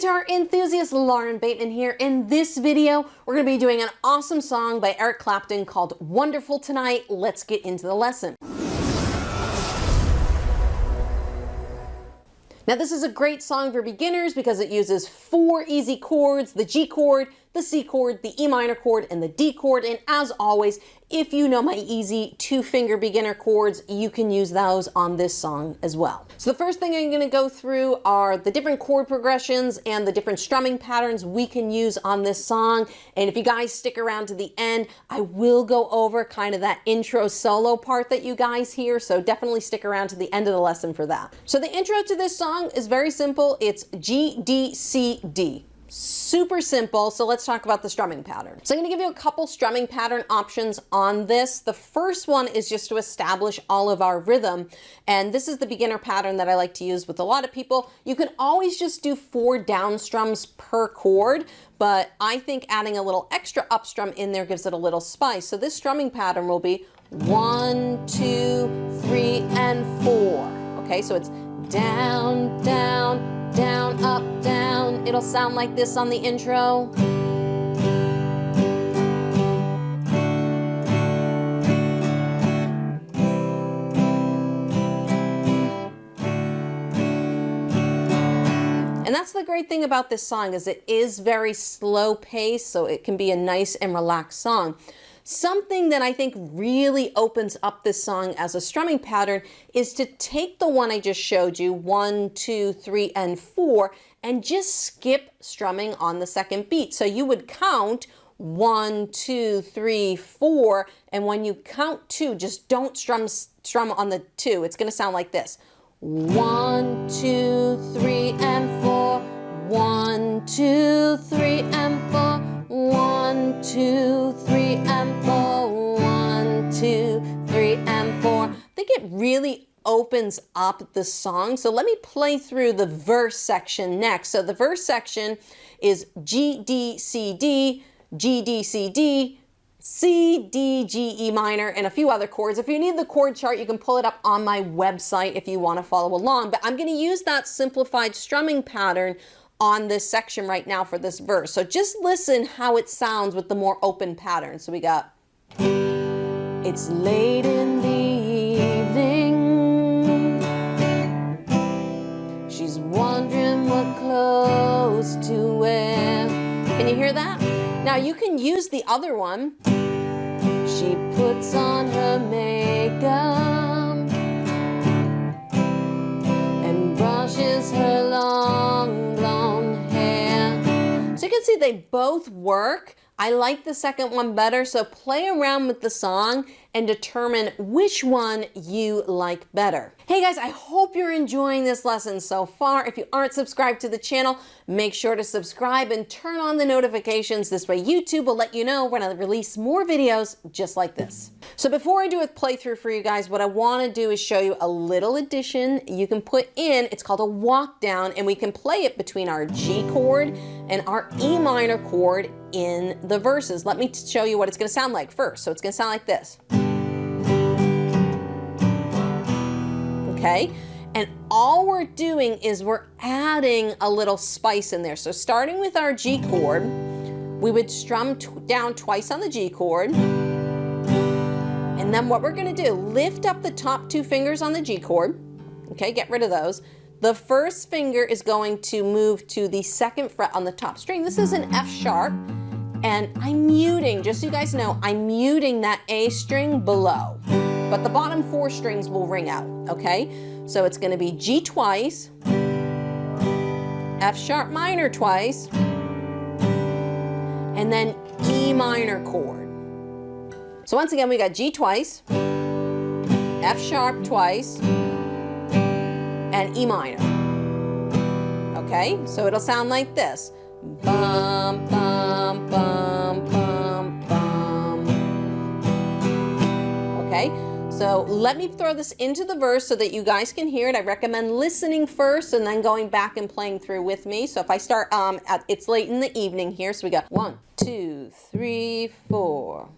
guitar enthusiasts, Lauren Bateman here. In this video, we're going to be doing an awesome song by Eric Clapton called Wonderful Tonight. Let's get into the lesson. Now this is a great song for beginners because it uses 4 easy chords: the G chord, the C chord, the E minor chord, and the D chord. And as always, if you know my easy 2-finger beginner chords, you can use those on this song as well. So the first thing I'm going to go through are the different chord progressions and the different strumming patterns we can use on this song. And if you guys stick around to the end, I will go over kind of that intro solo part that you guys hear. So definitely stick around to the end of the lesson for that. So the intro to this song is very simple. It's G, D, C, D. Super simple. So let's talk about the strumming pattern. So I'm going to give you a couple strumming pattern options on this. The first one is just to establish all of our rhythm. And this is the beginner pattern that I like to use with a lot of people. You can always just do 4 down strums per chord, but I think adding a little extra up strum in there gives it a little spice. So this strumming pattern will be 1, 2, 3, and 4. Okay, so it's down, down, down, up, down. It'll sound like this on the intro. And that's the great thing about this song, is it is very slow paced, so it can be a nice and relaxed song. Something that I think really opens up this song as a strumming pattern is to take the one I just showed you, 1, 2, 3, and 4, and just skip strumming on the second beat. So you would count 1, 2, 3, 4, and when you count 2, just don't strum on the 2. It's going to sound like this: 1, 2, 3, and 4. 1, 2, 3, and 4. 1, 2, 3, and 4. 1, 2, 3, and 4. I think it really opens up the song. So let me play through the verse section next. So the verse section is G, D, C, D, G, D, C, D, C, D, G, E minor, and a few other chords. If you need the chord chart, you can pull it up on my website if you want to follow along. But I'm going to use that simplified strumming pattern on this section right now for this verse. So just listen how it sounds with the more open pattern. So we got, it's late in the evening, she's wondering what clothes to wear. Can you hear that? Now you can use the other one. She puts on her makeup and brushes her long blonde hair. So you can see they both work. I like the second one better, so play around with the song and determine which one you like better. Hey guys, I hope you're enjoying this lesson so far. If you aren't subscribed to the channel, make sure to subscribe and turn on the notifications. This way YouTube will let you know when I release more videos just like this. So before I do a playthrough for you guys, what I want to do is show you a little addition you can put in. It's called a walkdown, and we can play it between our G chord and our E minor chord in the verses. Let me show you what it's going to sound like first. So it's going to sound like this. Okay, and all we're doing is we're adding a little spice in there. So starting with our G chord, we would strum down twice on the G chord. And then what we're going to do, lift up the top 2 fingers on the G chord. Okay, get rid of those. The first finger is going to move to the 2nd fret on the top string. This is an F sharp. And I'm muting, just so you guys know, I'm muting that A string below. But the bottom 4 strings will ring out, okay? So it's going to be G twice, F sharp minor twice, and then E minor chord. So once again, we got G twice, F sharp twice, and E minor. Okay, so it'll sound like this. Bum, bum, bum, bum, bum. Okay, so let me throw this into the verse so that you guys can hear it. I recommend listening first and then going back and playing through with me. So if I start it's late in the evening here, so we got 1, 2, 3, 4.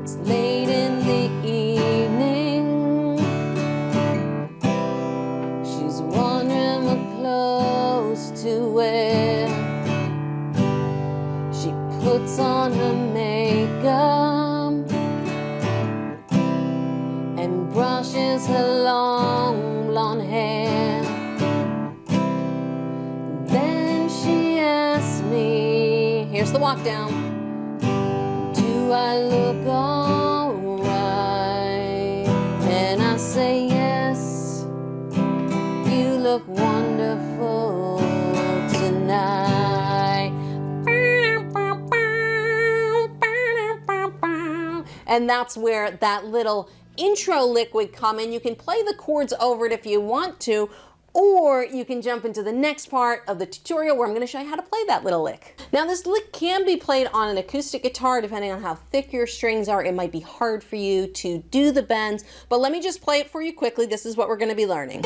It's late in the evening, she's wondering what clothes to wear. She puts on her makeup and brushes her long blonde hair. Then she asks me, here's the walk down, do I look alright? And I say yes, you look wonderful tonight. And that's where that little intro lick would come in. You can play the chords over it if you want to, or you can jump into the next part of the tutorial where I'm going to show you how to play that little lick. Now this lick can be played on an acoustic guitar depending on how thick your strings are. It might be hard for you to do the bends, but let me just play it for you quickly. This is what we're going to be learning.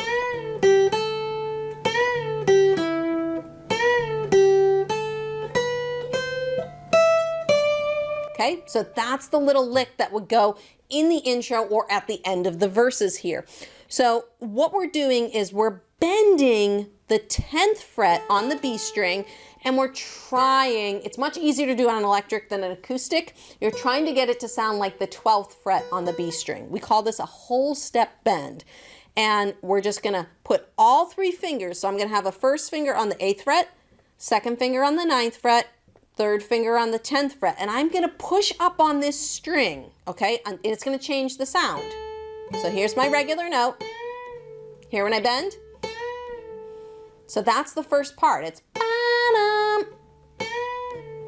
Okay, so that's the little lick that would go in the intro or at the end of the verses here. So what we're doing is we're bending the 10th fret on the B string, and we're trying, it's much easier to do on an electric than an acoustic. You're trying to get it to sound like the 12th fret on the B string. We call this a whole step bend. And we're just gonna put all 3 fingers. So I'm gonna have a first finger on the 8th fret, second finger on the 9th fret, third finger on the 10th fret, and I'm gonna push up on this string, okay? And it's gonna change the sound. So here's my regular note. Hear when I bend? So that's the first part. It's ba-dum.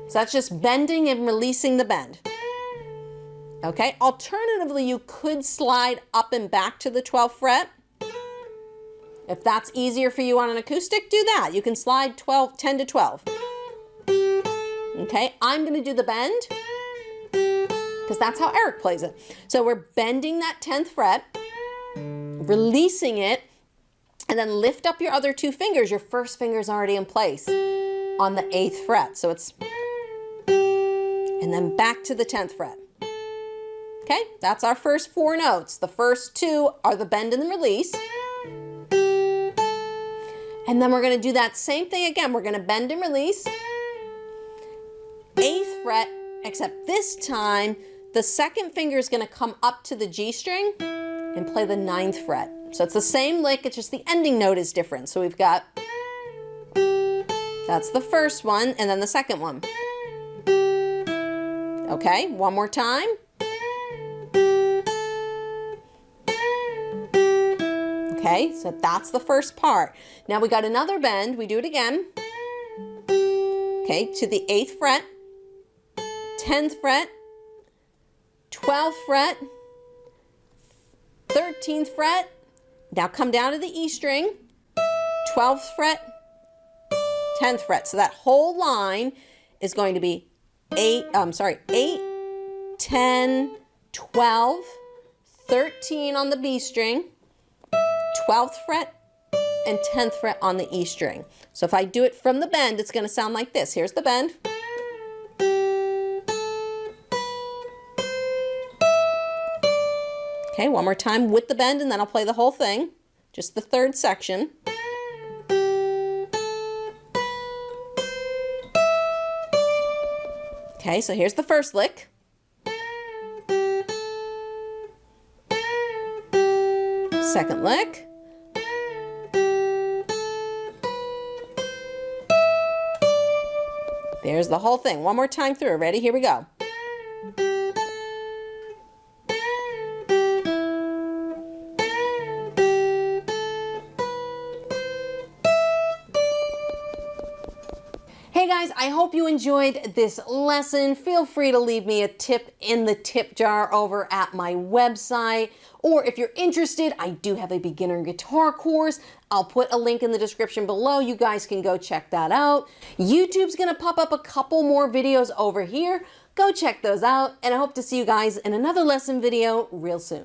So that's just bending and releasing the bend. Okay, alternatively, you could slide up and back to the 12th fret. If that's easier for you on an acoustic, do that. You can slide 10 to 12. Okay, I'm gonna do the bend because that's how Eric plays it. So we're bending that 10th fret, releasing it, and then lift up your other 2 fingers. Your first finger's already in place on the 8th fret. So it's, and then back to the 10th fret. Okay, that's our first 4 notes. The first 2 are the bend and the release. And then we're gonna do that same thing again. We're gonna bend and release. 8th fret, except this time, the second finger is gonna come up to the G string and play the 9th fret. So it's the same lick, it's just the ending note is different. So we've got, that's the first one, and then the second one. Okay, one more time. Okay, so that's the first part. Now we got another bend, we do it again. Okay, to the 8th fret, 10th fret, 12th fret, 13th fret. Now come down to the E string, 12th fret, 10th fret. So that whole line is going to be 8, 10, 12, 13 on the B string, 12th fret, and 10th fret on the E string. So if I do it from the bend, it's going to sound like this. Here's the bend. Okay, one more time with the bend, and then I'll play the whole thing, just the 3rd section. Okay, so here's the first lick. Second lick. There's the whole thing. One more time through. Ready? Here we go. Hey guys, I hope you enjoyed this lesson. Feel free to leave me a tip in the tip jar over at my website. Or if you're interested, I do have a beginner guitar course. I'll put a link in the description below. You guys can go check that out. YouTube's gonna pop up a couple more videos over here. Go check those out, and I hope to see you guys in another lesson video real soon.